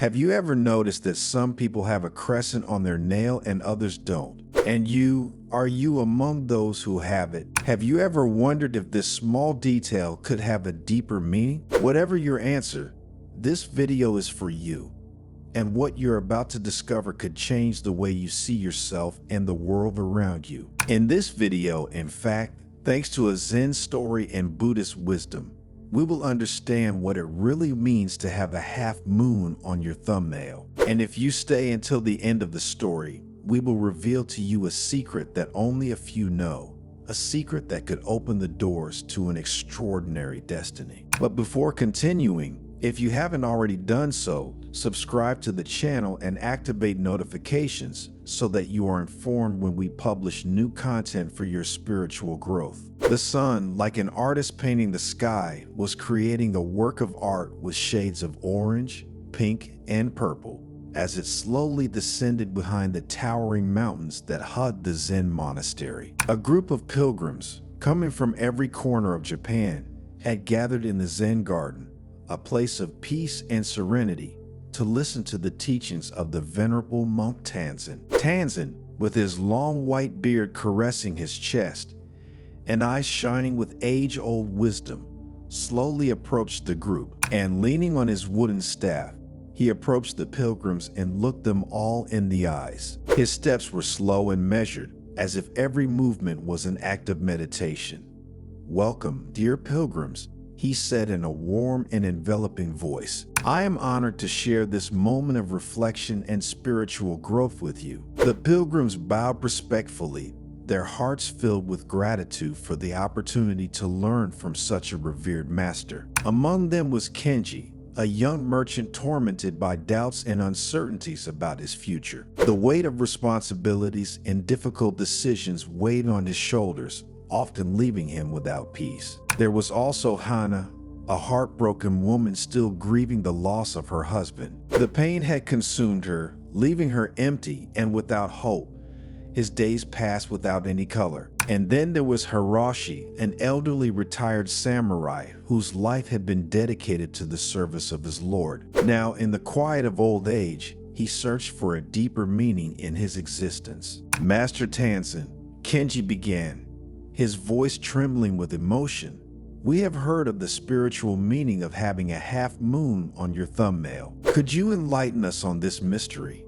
Have you ever noticed that some people have a crescent on their nail and others don't? And are you among those who have it? Have you ever wondered if this small detail could have a deeper meaning? Whatever your answer, this video is for you. And what you're about to discover could change the way you see yourself and the world around you. In this video, in fact, thanks to a Zen story and Buddhist wisdom, we will understand what it really means to have a half moon on your thumbnail. And if you stay until the end of the story, we will reveal to you a secret that only a few know, a secret that could open the doors to an extraordinary destiny. But before continuing, if you haven't already done so, subscribe to the channel and activate notifications so that you are informed when we publish new content for your spiritual growth. The sun, like an artist painting the sky, was creating a work of art with shades of orange, pink, and purple as it slowly descended behind the towering mountains that hid the Zen monastery. A group of pilgrims, coming from every corner of Japan, had gathered in the Zen garden, a place of peace and serenity, to listen to the teachings of the venerable monk Tanzan. Tanzan, with his long white beard caressing his chest and eyes shining with age-old wisdom, slowly approached the group, and leaning on his wooden staff, he approached the pilgrims and looked them all in the eyes. His steps were slow and measured, as if every movement was an act of meditation. "Welcome, dear pilgrims," he said in a warm and enveloping voice. "I am honored to share this moment of reflection and spiritual growth with you." The pilgrims bowed respectfully, their hearts filled with gratitude for the opportunity to learn from such a revered master. Among them was Kenji, a young merchant tormented by doubts and uncertainties about his future. The weight of responsibilities and difficult decisions weighed on his shoulders, often leaving him without peace. There was also Hana, a heartbroken woman still grieving the loss of her husband. The pain had consumed her, leaving her empty and without hope. His days passed without any color. And then there was Hiroshi, an elderly retired samurai whose life had been dedicated to the service of his lord. Now, in the quiet of old age, he searched for a deeper meaning in his existence. "Master Tanzan," Kenji began, his voice trembling with emotion, "we have heard of the spiritual meaning of having a half moon on your thumbnail. Could you enlighten us on this mystery?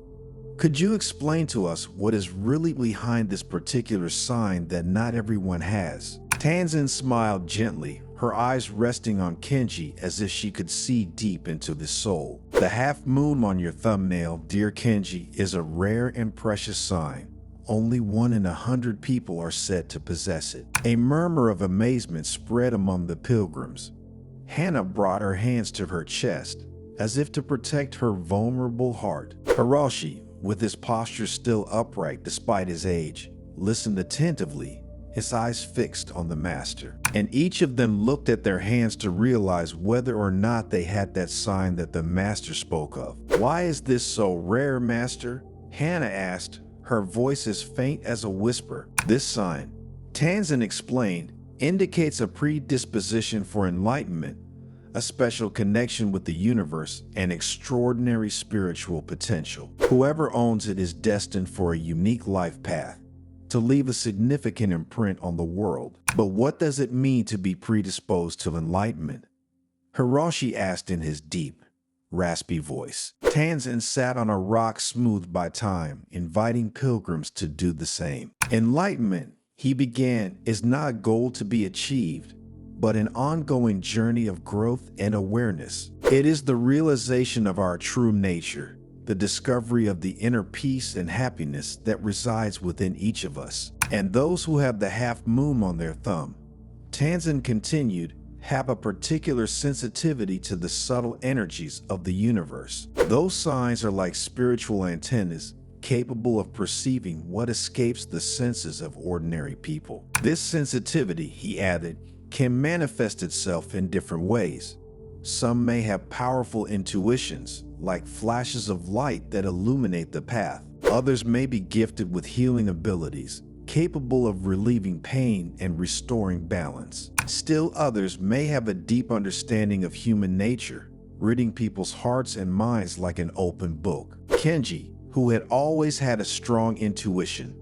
Could you explain to us what is really behind this particular sign that not everyone has?" Tanzan smiled gently, her eyes resting on Kenji as if she could see deep into his soul. "The half moon on your thumbnail, dear Kenji, is a rare and precious sign. Only 1 in 100 people are said to possess it." A murmur of amazement spread among the pilgrims. Hannah brought her hands to her chest, as if to protect her vulnerable heart. Hiroshi, with his posture still upright despite his age, listened attentively, his eyes fixed on the master. And each of them looked at their hands to realize whether or not they had that sign that the master spoke of. "Why is this so rare, master?" Hannah asked, her voice as faint as a whisper. "This sign," Tanzan explained, "indicates a predisposition for enlightenment, a special connection with the universe, and extraordinary spiritual potential. Whoever owns it is destined for a unique life path, to leave a significant imprint on the world." "But what does it mean to be predisposed to enlightenment?" Hiroshi asked in his deep, raspy voice. Tanzan sat on a rock smoothed by time, inviting pilgrims to do the same. "Enlightenment," he began, "is not a goal to be achieved, but an ongoing journey of growth and awareness. It is the realization of our true nature, the discovery of the inner peace and happiness that resides within each of us. And those who have the half moon on their thumb," Tanzan continued, "have a particular sensitivity to the subtle energies of the universe. Those signs are like spiritual antennas, capable of perceiving what escapes the senses of ordinary people. This sensitivity," he added, "can manifest itself in different ways. Some may have powerful intuitions, like flashes of light that illuminate the path. Others may be gifted with healing abilities, capable of relieving pain and restoring balance. Still others may have a deep understanding of human nature, reading people's hearts and minds like an open book. Kenji, who had always had a strong intuition,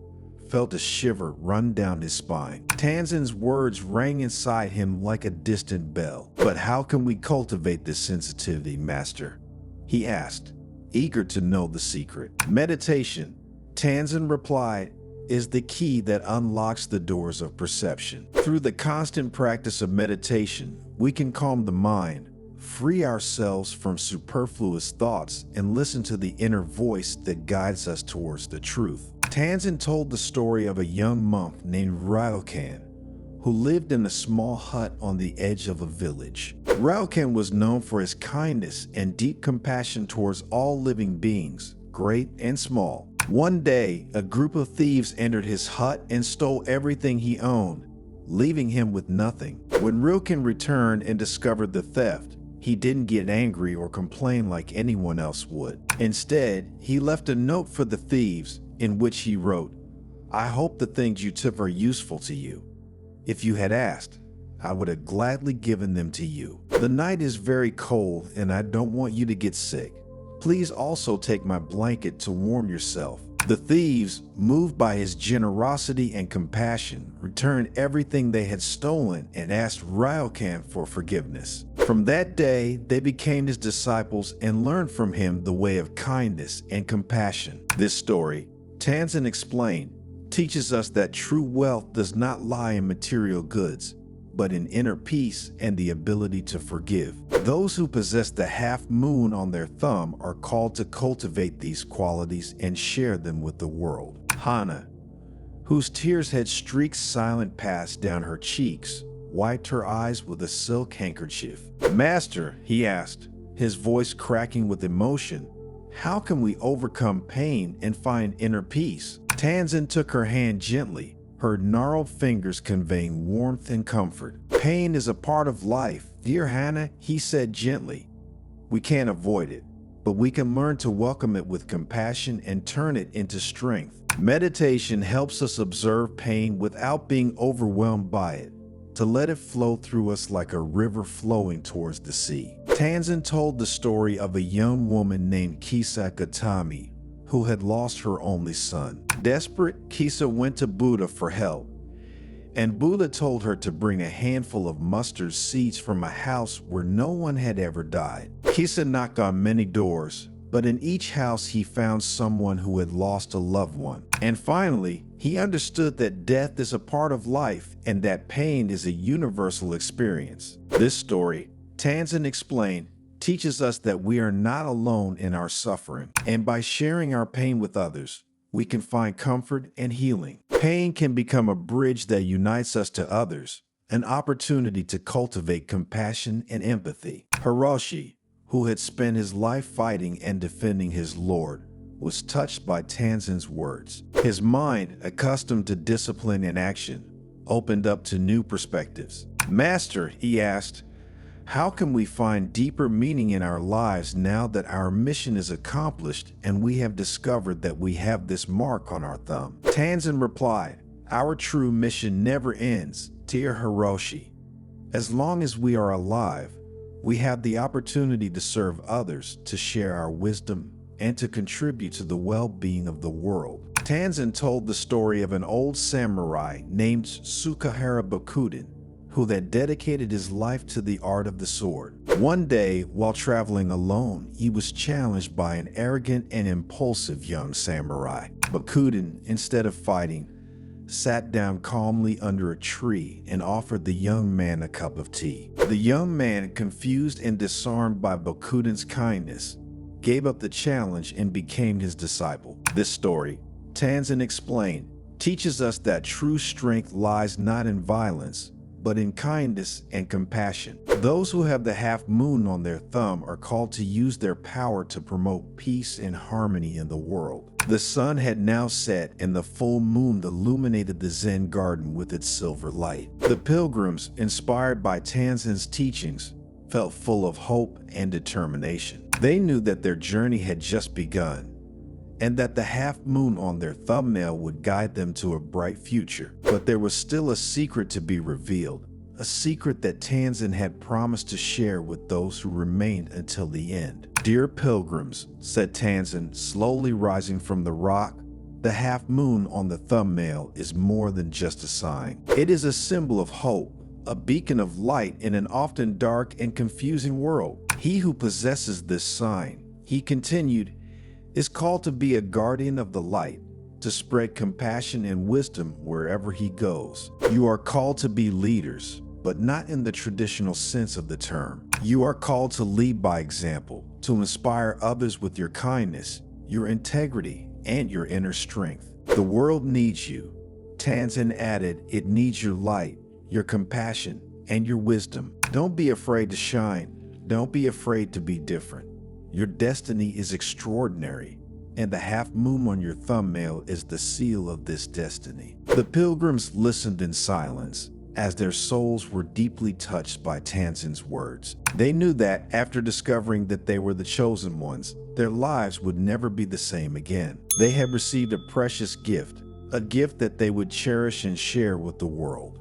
felt a shiver run down his spine. Tanzan's words rang inside him like a distant bell. "But how can we cultivate this sensitivity, Master?" he asked, eager to know the secret. "Meditation," Tanzan replied, "is the key that unlocks the doors of perception. Through the constant practice of meditation, we can calm the mind, free ourselves from superfluous thoughts, and listen to the inner voice that guides us towards the truth." Tanzan told the story of a young monk named Ryokan, who lived in a small hut on the edge of a village. Ryokan was known for his kindness and deep compassion towards all living beings, great and small. One day, a group of thieves entered his hut and stole everything he owned, leaving him with nothing. When Ryokan returned and discovered the theft, he didn't get angry or complain like anyone else would. Instead, he left a note for the thieves in which he wrote, "I hope the things you took are useful to you. If you had asked, I would have gladly given them to you. The night is very cold and I don't want you to get sick. Please also take my blanket to warm yourself." The thieves, moved by his generosity and compassion, returned everything they had stolen and asked Ryokan for forgiveness. From that day, they became his disciples and learned from him the way of kindness and compassion. This story, Tanzan explained, teaches us that true wealth does not lie in material goods, but in inner peace and the ability to forgive. Those who possess the half moon on their thumb are called to cultivate these qualities and share them with the world. Hana, whose tears had streaked silent paths down her cheeks, wiped her eyes with a silk handkerchief. "Master," he asked, his voice cracking with emotion, "how can we overcome pain and find inner peace?" Tanzan took her hand gently, her gnarled fingers conveying warmth and comfort. "Pain is a part of life, dear Hannah," he said gently. "We can't avoid it, but we can learn to welcome it with compassion and turn it into strength. Meditation helps us observe pain without being overwhelmed by it, to let it flow through us like a river flowing towards the sea." Tanzan told the story of a young woman named Kisa Gatami, who had lost her only son. Desperate, Kisa went to Buddha for help, and Buddha told her to bring a handful of mustard seeds from a house where no one had ever died. Kisa knocked on many doors, but in each house he found someone who had lost a loved one. And finally, he understood that death is a part of life and that pain is a universal experience. This story, Tanzan explained, teaches us that we are not alone in our suffering, and by sharing our pain with others, we can find comfort and healing. Pain can become a bridge that unites us to others, an opportunity to cultivate compassion and empathy. Hiroshi, who had spent his life fighting and defending his Lord, was touched by Tanzan's words. His mind, accustomed to discipline and action, opened up to new perspectives. "Master," he asked, "how can we find deeper meaning in our lives now that our mission is accomplished and we have discovered that we have this mark on our thumb?" Tanzan replied, "Our true mission never ends, dear Hiroshi. As long as we are alive, we have the opportunity to serve others, to share our wisdom, and to contribute to the well-being of the world." Tanzan told the story of an old samurai named Sukahara Bakuden, who had dedicated his life to the art of the sword. One day, while traveling alone, he was challenged by an arrogant and impulsive young samurai. Bakuden, instead of fighting, sat down calmly under a tree and offered the young man a cup of tea. The young man, confused and disarmed by Bakuden's kindness, gave up the challenge and became his disciple. This story, Tanzan explained, teaches us that true strength lies not in violence, but in kindness and compassion. Those who have the half moon on their thumb are called to use their power to promote peace and harmony in the world. The sun had now set and the full moon illuminated the Zen garden with its silver light. The pilgrims, inspired by Tanzan's teachings, felt full of hope and determination. They knew that their journey had just begun, and that the half moon on their thumbnail would guide them to a bright future. But there was still a secret to be revealed, a secret that Tanzan had promised to share with those who remained until the end. "Dear pilgrims," said Tanzan, slowly rising from the rock, "the half moon on the thumbnail is more than just a sign. It is a symbol of hope, a beacon of light in an often dark and confusing world. He who possesses this sign," he continued, "is called to be a guardian of the light, to spread compassion and wisdom wherever he goes. You are called to be leaders, but not in the traditional sense of the term. You are called to lead by example, to inspire others with your kindness, your integrity, and your inner strength. The world needs you." Tanzan added, "It needs your light, your compassion, and your wisdom. Don't be afraid to shine. Don't be afraid to be different. Your destiny is extraordinary, and the half moon on your thumbnail is the seal of this destiny." The pilgrims listened in silence, as their souls were deeply touched by Tanzan's words. They knew that after discovering that they were the chosen ones, their lives would never be the same again. They had received a precious gift, a gift that they would cherish and share with the world.